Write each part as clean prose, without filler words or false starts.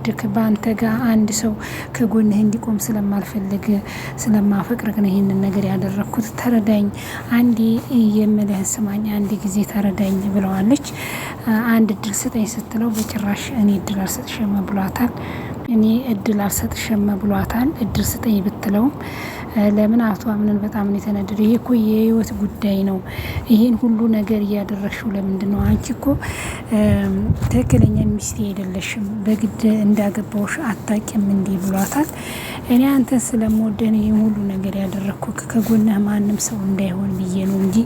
ስለምወድክ በአንተ ጋር አንድ ሰው ከጎንህ እንዲቆም ስለማልፈልግ ስለማፈቅርክ ነው ይህንን ነገር ያደረግኩት። ተረዳኝ፣ አንዴ የምልህን ስማኝ፣ አንድ ጊዜ ተረዳኝ ብለዋለች። አንድ እድል ስጠኝ ስትለው በጭራሽ እኔ እድል አልሰጥሽም ብሏታል። እኔ እድል አልሰጥሽም ብሏታል። እድል ስጠኝ ብትለውም ለምን አቶ አምነን በጣም ነው የተናደደ። ይሄ እኮ የህይወት ጉዳይ ነው። ይሄን ሁሉ ነገር እያደረግሽው ለምንድን ነው? አንቺ እኮ ትክክለኛ ሚስቴ አይደለሽም፣ በግድ እንዳገባውሽ አታውቂም እንዲህ ብሏታል። እኔ አንተን ስለምወደን ይህን ሁሉ ነገር ያደረግኩ ከጎንህ ማንም ሰው እንዳይሆን ብዬ ነው እንጂ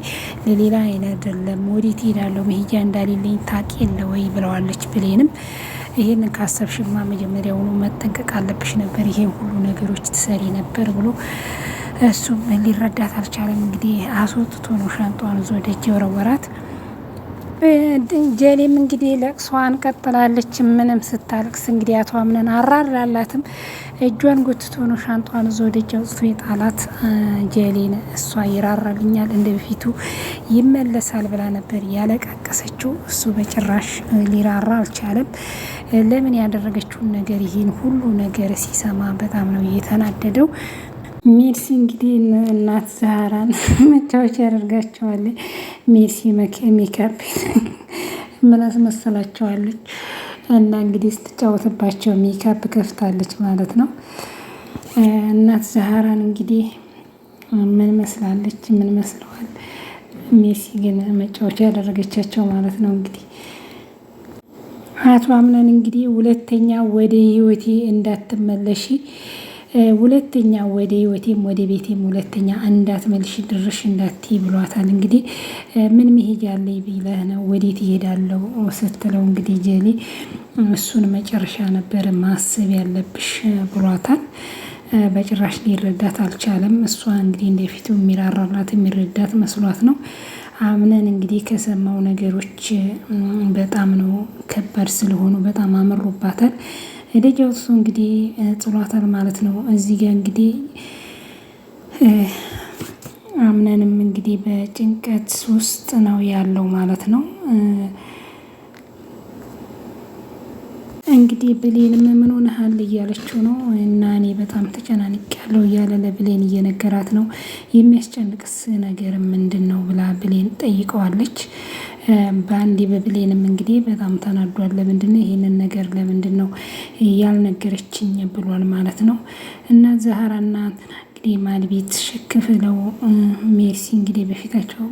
ለሌላ አይደለም። ወዴት ሄዳለሁ? መሄጃ እንዳሌለኝ ታውቂ የለ ወይ ብለዋለች። ብሌንም ይሄንን ካሰብሽማ መጀመሪያውኑ መጠንቀቅ አለብሽ ነበር፣ ይሄን ሁሉ ነገሮች ትሰሪ ነበር ብሎ እሱም ሊረዳት አልቻለም። እንግዲህ አስወጥቶ ነው ሻንጧን ይዞ ደጅ የወረወራት። ጀሌም እንግዲህ ለቅሷን ቀጥላለች። ምንም ስታልቅስ እንግዲህ አቶ አምነን አራራላትም። እጇን ጎትቶ ነው ሻንጧን ይዞ ደጅ አውጥቶ የጣላት። ጀሌን እሷ ይራራልኛል እንደ በፊቱ ይመለሳል ብላ ነበር ያለቃቀሰችው። እሱ በጭራሽ ሊራራ አልቻለም። ለምን ያደረገችውን ነገር ይሄን ሁሉ ነገር ሲሰማ በጣም ነው የተናደደው። ሜርሲ እንግዲህ እናት ዛራን መጫወቻ ያደርጋቸዋለች። ሜርሲ ሜካፕ ምን አስመሰላቸዋለች እና እንግዲህ ስትጫወትባቸው ሜካፕ ከፍታለች ማለት ነው። እናት ዛራን እንግዲህ ምን መስላለች? ምን መስለዋል? ሜርሲ ግን መጫወቻ ያደረገቻቸው ማለት ነው። እንግዲህ አቶ አምነን እንግዲህ ሁለተኛ ወደ ህይወቴ እንዳትመለሺ፣ ሁለተኛ ወደ ህይወቴም ወደ ቤቴም ሁለተኛ እንዳትመልሽ፣ ድርሽ እንዳትይ ብሏታል። እንግዲህ ምን መሄጃ አለኝ ብለህ ነው? ወዴት ይሄዳለው ስትለው እንግዲህ ጀሌ እሱን መጨረሻ ነበር ማሰብ ያለብሽ ብሏታል። በጭራሽ ሊረዳት አልቻለም። እሷ እንግዲህ እንደፊቱ የሚራራላት የሚረዳት መስሏት ነው። አምነን እንግዲህ ከሰማው ነገሮች በጣም ነው ከባድ ስለሆኑ በጣም አመሮባታል። ደጃው እሱ እንግዲህ ጥሏታል ማለት ነው። እዚህ ጋር እንግዲህ አምነንም እንግዲህ በጭንቀት ውስጥ ነው ያለው ማለት ነው። እንግዲህ ብሌንም ምን ሆነሃል እያለችው ነው እና እኔ በጣም ተጨናንቅ ያለው እያለ ለብሌን እየነገራት ነው። የሚያስጨንቅስ ነገር ምንድን ነው ብላ ብሌን ጠይቀዋለች። በአንዴ በብሌንም እንግዲህ በጣም ተናዷል። ለምንድን ነው ይሄንን ነገር ለምንድን ነው ያልነገረችኝ ብሏል ማለት ነው። እና ዛህራና እንግዲህ ማልቤት ሽክፍ ለው ሜርሲ እንግዲህ በፊታቸው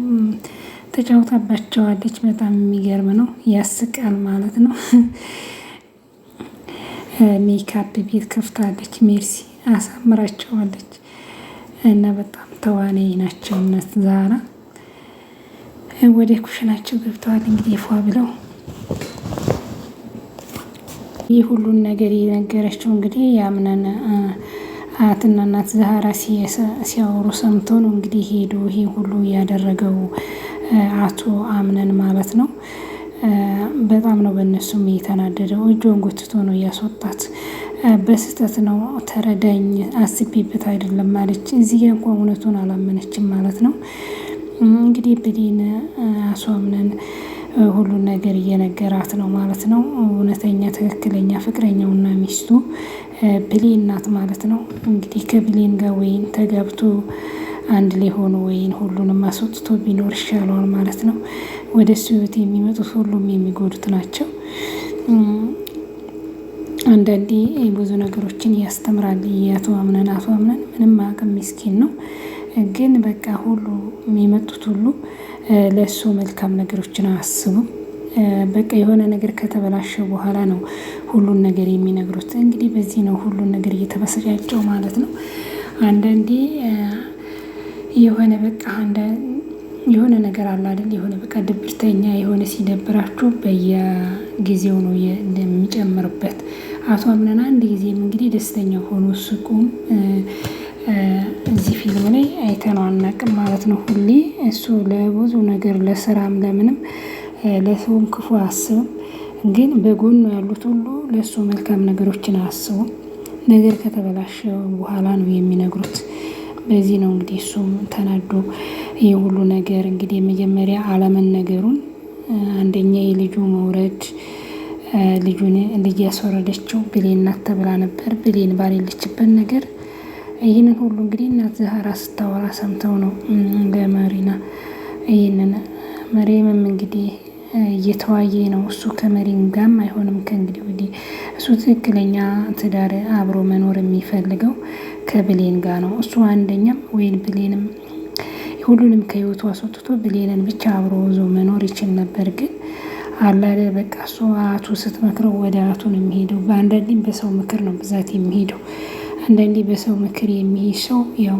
ተጫውታባቸዋለች። በጣም የሚገርም ነው፣ ያስቃል ማለት ነው። ሜካፕ ቤት ከፍታለች። ሜርሲ አሳምራቸዋለች እና በጣም ተዋናይ ናቸው እነት ዛራ። ወደ ኩሽናቸው ገብተዋል እንግዲህ ፏ ብለው። ይህ ሁሉን ነገር የነገረችው እንግዲህ ያምነን አያትና እናት ዛራ ሲያወሩ ሰምቶ ነው እንግዲህ ሄዶ ይሄ ሁሉ ያደረገው አቶ አምነን ማለት ነው። በጣም ነው በእነሱም የተናደደው። እጇን ጎትቶ ነው እያስወጣት። በስህተት ነው ተረዳኝ፣ አስቤበት አይደለም ማለች። እዚህ ጋ እንኳን እውነቱን አላመነችም ማለት ነው። እንግዲህ ብሌን አቶ አምነን ሁሉን ነገር እየነገራት ነው ማለት ነው። እውነተኛ ትክክለኛ ፍቅረኛውና ሚስቱ ብሌን ናት ማለት ነው። እንግዲህ ከብሌን ጋር ወይን ተጋብቶ አንድ ላይ ሆኖ ወይን ሁሉንም አስወጥቶ ቢኖር ይሻለዋል ማለት ነው። ወደ እሱ ህይወት የሚመጡት ሁሉም የሚጎዱት ናቸው። አንዳንዴ ብዙ ነገሮችን ያስተምራል። አቶ አምነን ምንም አቅም ምስኪን ነው፣ ግን በቃ ሁሉ የሚመጡት ሁሉ ለእሱ መልካም ነገሮችን አያስቡም። በቃ የሆነ ነገር ከተበላሸ በኋላ ነው ሁሉን ነገር የሚነግሩት። እንግዲህ በዚህ ነው ሁሉን ነገር እየተበሰጫቸው ማለት ነው። አንዳንዴ የሆነ ነገር አለ አይደል? የሆነ በቃ ድብርተኛ የሆነ ሲደብራችሁ በየጊዜው ነው እንደሚጨምርበት። አቶ አምነን አንድ ጊዜም እንግዲህ ደስተኛ ሆኖ ስቁም እዚህ ፊልም ላይ አይተነው አናውቅም ማለት ነው። ሁሌ እሱ ለብዙ ነገር ለስራም ለምንም ለሰውም ክፉ አያስብም፣ ግን በጎኑ ያሉት ሁሉ ለእሱ መልካም ነገሮችን አያስቡም። ነገር ከተበላሸ በኋላ ነው የሚነግሩት። በዚህ ነው እንግዲህ እሱም ተናዶ ይህ ሁሉ ነገር እንግዲህ መጀመሪያ አለመነገሩን፣ አንደኛ የልጁ መውረድ ልጅ ያስወረደችው ብሌን ናት ተብላ ነበር። ብሌን ባሌለችበት ነገር ይህንን ሁሉ እንግዲህ እናት ዛህራ ስታወራ ሰምተው ነው ለመሪና ይህንን መሪምም እንግዲህ እየተዋየ ነው። እሱ ከመሪም ጋርም አይሆንም ከእንግዲህ ወዲህ እሱ ትክክለኛ ትዳር አብሮ መኖር የሚፈልገው ከብሌን ጋር ነው። እሱ አንደኛም ወይን ብሌንም ሁሉንም ከህይወቱ አስወጥቶ ብሌንን ብቻ አብሮ ይዞ መኖር ይችል ነበር። ግን አላለ በቃ እሱ አያቱ ስትመክረው ወደ አያቱ ነው የሚሄደው። በአንዳንዴም በሰው ምክር ነው ብዛት የሚሄደው። አንዳንዴ በሰው ምክር የሚሄድ ሰው ያው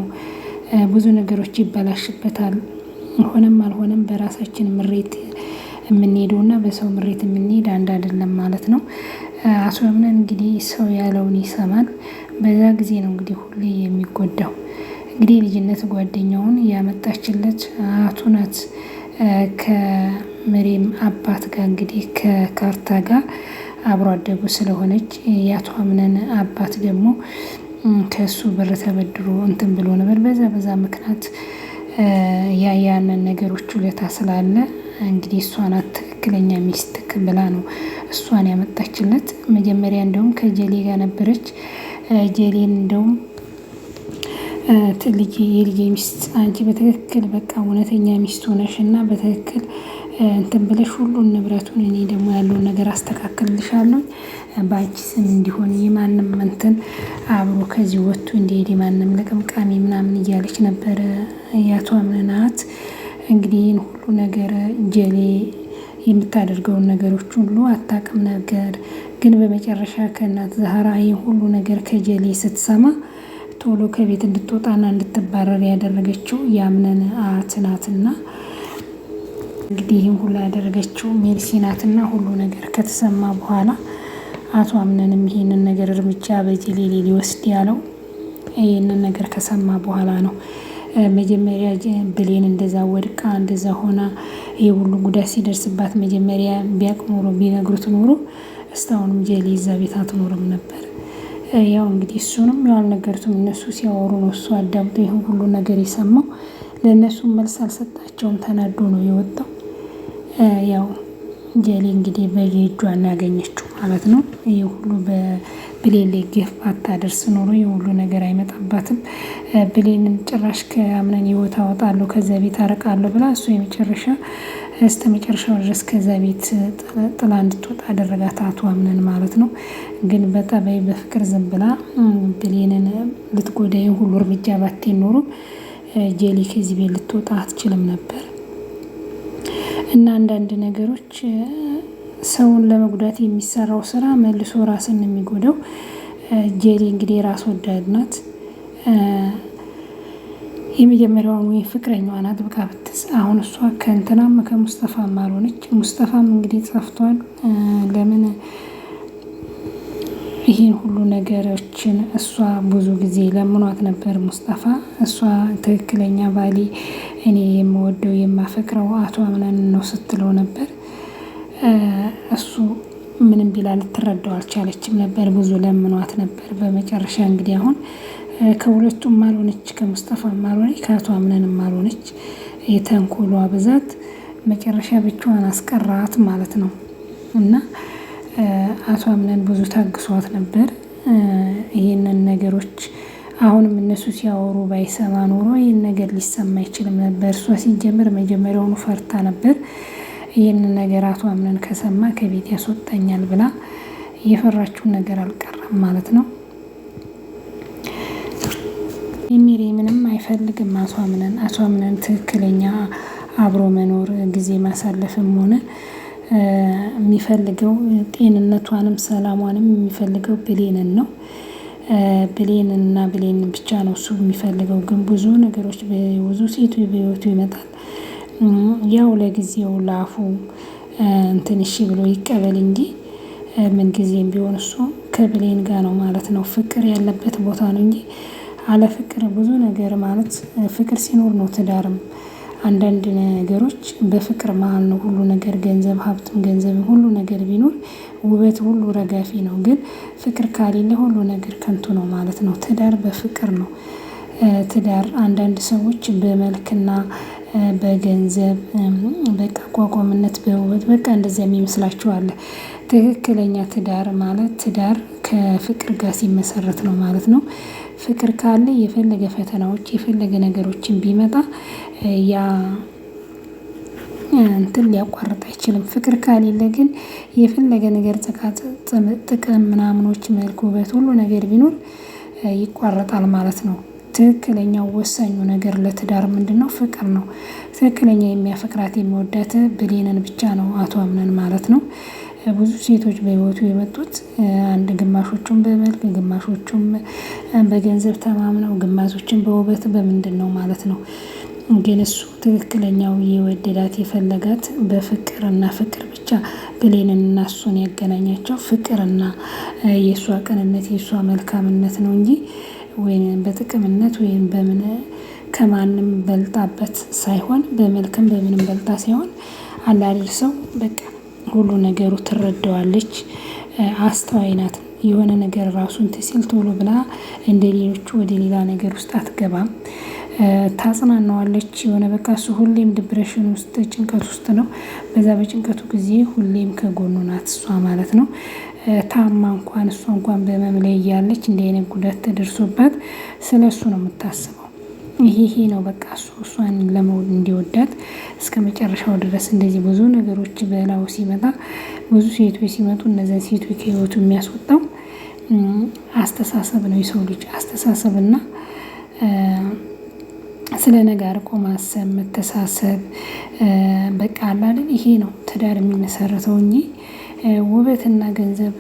ብዙ ነገሮች ይበላሽበታል። ሆነም አልሆነም በራሳችን ምሬት የምንሄደው እና በሰው ምሬት የምንሄድ አንድ አይደለም ማለት ነው። አቶ አምነን እንግዲህ ሰው ያለውን ይሰማል። በዛ ጊዜ ነው እንግዲህ ሁሌ የሚጎዳው። እንግዲህ ልጅነት ጓደኛውን ያመጣችለት አያቱ ናት። ከመሪም አባት ጋር እንግዲህ ከካርታ ጋር አብሮ አደጉ ስለሆነች የአቶ አምነን አባት ደግሞ ከሱ ብር ተበድሮ እንትን ብሎ ነበር። በዛ ምክንያት ያንን ነገሮች ውለታ ስላለ እንግዲህ እሷ ናት ትክክለኛ ሚስት ብላ ነው እሷን ያመጣችለት። መጀመሪያ እንደውም ከጀሌ ጋር ነበረች። ጀሌን እንደውም የልጄ ሚስት አንቺ በትክክል በቃ እውነተኛ ሚስት ሆነሽ እና በትክክል እንትን ብለሽ ሁሉን ንብረቱን እኔ ደግሞ ያለውን ነገር አስተካክልልሻለሁ በአንቺ ስም እንዲሆን የማንም እንትን አብሮ ከዚህ ወጥቶ እንዲሄድ የማንም ለቅምቃሚ ምናምን እያለች ነበረ የአቶ አምነናት። እንግዲህ ይህን ሁሉ ነገር ጀሌ የምታደርገውን ነገሮች ሁሉ አታውቅም ነገር። ግን በመጨረሻ ከእናት ዛህራ ይህን ሁሉ ነገር ከጀሌ ስትሰማ ቶሎ ከቤት እንድትወጣና እንድትባረር ያደረገችው የአምነን አያት ናትና እንግዲህ ይህን ሁሉ ያደረገችው ሜርሲ ናትና ሁሉ ነገር ከተሰማ በኋላ አቶ አምነንም ይሄንን ነገር እርምጃ በጀሌ ሊወስድ ያለው ይሄንን ነገር ከሰማ በኋላ ነው። መጀመሪያ ብሌን እንደዛ ወድቃ እንደዛ ሆና ይሄ ሁሉ ጉዳት ሲደርስባት መጀመሪያ ቢያቅ ኖሮ ቢነግሩት ኖሮ እስካሁንም ጀሌ እዛ ቤት አትኖርም ነበር። ያው እንግዲህ እሱንም ያው አልነገሩትም። እነሱ ሲያወሩ ነው እሱ አዳምጦ ይሄን ሁሉ ነገር የሰማው። ለእነሱም መልስ አልሰጣቸውም። ተናዶ ነው የወጣው። ያው ጀሌ እንግዲህ በየእጇ እናገኘችው ማለት ነው። ይህ ሁሉ በብሌን ላይ ግፍ ባታደርስ ኖሮ ይህ ሁሉ ነገር አይመጣባትም። ብሌንን ጭራሽ ከአምነን ህይወት አወጣለሁ ከዛ ቤት አረቃለሁ ብላ እሱ የመጨረሻ እስከ መጨረሻው ድረስ ከዛ ቤት ጥላ እንድትወጣ አደረጋት አቶ አምነን ማለት ነው። ግን በጠባይ በፍቅር ዝም ብላ ብሌንን ልትጎዳ ሁሉ እርምጃ ባትሄድ ኖሮ ጀሌ ከዚህ ቤት ልትወጣ አትችልም ነበር። እና አንዳንድ ነገሮች ሰውን ለመጉዳት የሚሰራው ስራ መልሶ ራስን የሚጎዳው። ጀሌ እንግዲህ ራስ ወዳድ ናት። የመጀመሪያውን ወይ ፍቅረኛዋ ናት ብቃ ብትስ አሁን እሷ ከእንትናም ከሙስጠፋም አልሆነች። ሙስጠፋም እንግዲህ ጠፍቷል። ለምን ይህን ሁሉ ነገሮችን እሷ ብዙ ጊዜ ለምኗት ነበር ሙስጠፋ። እሷ ትክክለኛ ባሌ እኔ የምወደው የማፈቅረው አቶ አምነን ነው ስትለው ነበር። እሱ ምንም ቢላ ልትረዳው አልቻለችም ነበር። ብዙ ለምኗት ነበር። በመጨረሻ እንግዲህ አሁን ከሁለቱም አልሆነች፣ ከሙስጠፋም አልሆነች፣ ከአቶ አምነንም አልሆነች። የተንኮሏ ብዛት መጨረሻ ብቻዋን አስቀራት ማለት ነው። እና አቶ አምነን ብዙ ታግሷት ነበር። ይህንን ነገሮች አሁንም እነሱ ሲያወሩ ባይሰማ ኖሮ ይህን ነገር ሊሰማ አይችልም ነበር። እሷ ሲጀምር መጀመሪያውኑ ፈርታ ነበር። ይህንን ነገር አቶ አምነን ከሰማ ከቤት ያስወጣኛል ብላ የፈራችውን ነገር አልቀረም ማለት ነው። የሚሬ ምንም አይፈልግም አቶ አምነን ትክክለኛ አብሮ መኖር ጊዜ ማሳለፍም ሆነ የሚፈልገው ጤንነቷንም ሰላሟንም የሚፈልገው ብሌንን ነው። ብሌንና ብሌንን ብቻ ነው እሱ የሚፈልገው። ግን ብዙ ነገሮች ብዙ ሴቱ በህይወቱ ይመጣል። ያው ለጊዜው ላፉ እንትን እሺ ብሎ ይቀበል እንጂ ምን ጊዜም ቢሆን እሱ ከብሌን ጋር ነው ማለት ነው። ፍቅር ያለበት ቦታ ነው እንጂ አለ ፍቅር ብዙ ነገር ማለት ፍቅር ሲኖር ነው ትዳርም። አንዳንድ ነገሮች በፍቅር መሀል ነው ሁሉ ነገር። ገንዘብ ሀብትም ገንዘብ ሁሉ ነገር ቢኖር ውበት ሁሉ ረጋፊ ነው። ግን ፍቅር ካሌለ ሁሉ ነገር ከንቱ ነው ማለት ነው። ትዳር በፍቅር ነው። ትዳር አንዳንድ ሰዎች በመልክና በገንዘብ በቃ ቋቋምነት በውበት በቃ እንደዚያ የሚመስላቸው አለ። ትክክለኛ ትዳር ማለት ትዳር ከፍቅር ጋር ሲመሰረት ነው ማለት ነው። ፍቅር ካለ የፈለገ ፈተናዎች የፈለገ ነገሮችን ቢመጣ ያ እንትን ሊያቋርጥ አይችልም። ፍቅር ካሌለ ግን የፈለገ ነገር ጥቅም ምናምኖች መልክ ውበት ሁሉ ነገር ቢኖር ይቋረጣል ማለት ነው። ትክክለኛው ወሳኙ ነገር ለትዳር ምንድነው? ፍቅር ነው። ትክክለኛ የሚያፈቅራት የሚወዳት ብሌንን ብቻ ነው አቶ አምነን ማለት ነው። ብዙ ሴቶች በህይወቱ የመጡት አንድ ግማሾቹም በመልክ ግማሾቹም በገንዘብ ተማምነው ግማሾችም በውበት በምንድን ነው ማለት ነው። ግን እሱ ትክክለኛው የወደዳት የፈለጋት በፍቅርና ፍቅር ብቻ ብሌንና እሱን ያገናኛቸው ፍቅርና የእሷ ቅንነት የእሷ መልካምነት ነው እንጂ ወይም በጥቅምነት ወይም በምን ከማንም በልጣበት ሳይሆን በመልክም በምንም በልጣ ሳይሆን አላድር ሰው በቃ ሁሉ ነገሩ ትረዳዋለች። አስተዋይ ናት። የሆነ ነገር ራሱን ሲል ቶሎ ብላ እንደ ሌሎቹ ወደ ሌላ ነገር ውስጥ አትገባም። ታጽናናዋለች። የሆነ በቃ እሱ ሁሌም ዲፕሬሽን ውስጥ ጭንቀት ውስጥ ነው። በዛ በጭንቀቱ ጊዜ ሁሌም ከጎኑ ናት እሷ ማለት ነው። ታማ እንኳን እሷ እንኳን በህመም ላይ እያለች እንዲህ አይነት ጉዳት ተደርሶባት ስለ እሱ ነው የምታስበው። ይሄ ነው በቃ እሷን ለመውድ እንዲወዳት እስከ መጨረሻው ድረስ እንደዚህ ብዙ ነገሮች በላው ሲመጣ ብዙ ሴቶች ሲመጡ እነዚያን ሴቶች ከህይወቱ የሚያስወጣው አስተሳሰብ ነው። የሰው ልጅ አስተሳሰብና ስለ ነገ አርቆ ማሰብ መተሳሰብ በቃ አለ አይደል? ይሄ ነው ትዳር የሚመሰረተው እንጂ ውበትና ገንዘብ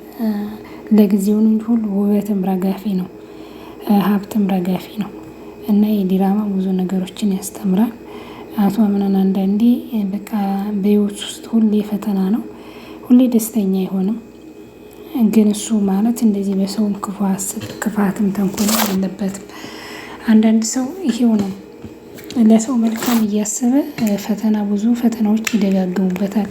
ለጊዜው ነው እንጂ ሁሉ ውበትም ረጋፊ ነው፣ ሀብትም ረጋፊ ነው። እና የዲራማ ብዙ ነገሮችን ያስተምራል። አቶ አምነን አንዳንዴ በቃ በህይወት ውስጥ ሁሌ ፈተና ነው፣ ሁሌ ደስተኛ አይሆንም። ግን እሱ ማለት እንደዚህ በሰውም ክፉ አስብ ክፋትም ተንኮል የለበትም። አንዳንድ ሰው ይሄው ነው ለሰው መልካም እያሰበ ፈተና ብዙ ፈተናዎች ይደጋግሙበታል።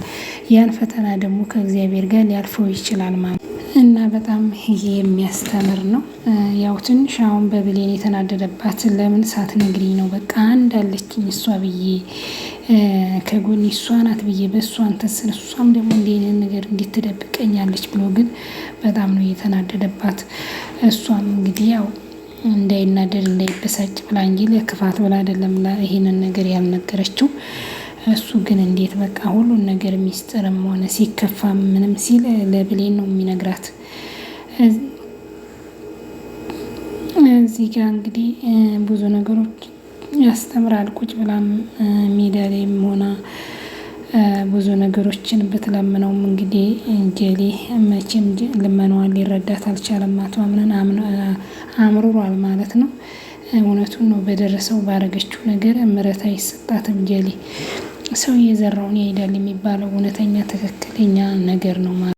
ያን ፈተና ደግሞ ከእግዚአብሔር ጋር ሊያልፈው ይችላል ማለት እና በጣም ይሄ የሚያስተምር ነው። ያው ትንሽ አሁን በብሌን የተናደደባት ለምን ሳትነግሪኝ ነው በቃ አንድ አለችኝ እሷ ብዬ ከጎኔ እሷ ናት ብዬ በእሷ አንተስን እሷም ደግሞ እንዲህ አይነት ነገር እንዴት ትደብቀኛለች ብሎ ግን በጣም ነው የተናደደባት። እሷም እንግዲህ ያው እንዳይናደድ እንዳይበሳጭ ብላ እንጂ ለክፋት ብላ አይደለም ይሄንን ነገር ያልነገረችው። እሱ ግን እንዴት በቃ ሁሉን ነገር ሚስጥርም ሆነ ሲከፋ ምንም ሲል ለብሌን ነው የሚነግራት። እዚህ ጋር እንግዲህ ብዙ ነገሮች ያስተምራል። ቁጭ ብላም ሜዳ ላይም ሆና ብዙ ነገሮችን ብትለምነውም እንግዲህ ጀሌ መቼም ልመናዋን ሊረዳት አልቻለም። አቶ አምነን አምርሯል ማለት ነው። እውነቱን ነው። በደረሰው ባረገችው ነገር ምሕረት አይሰጣትም። ጀሌ ሰው እየዘራውን ያሄዳል የሚባለው እውነተኛ ትክክለኛ ነገር ነው ማለት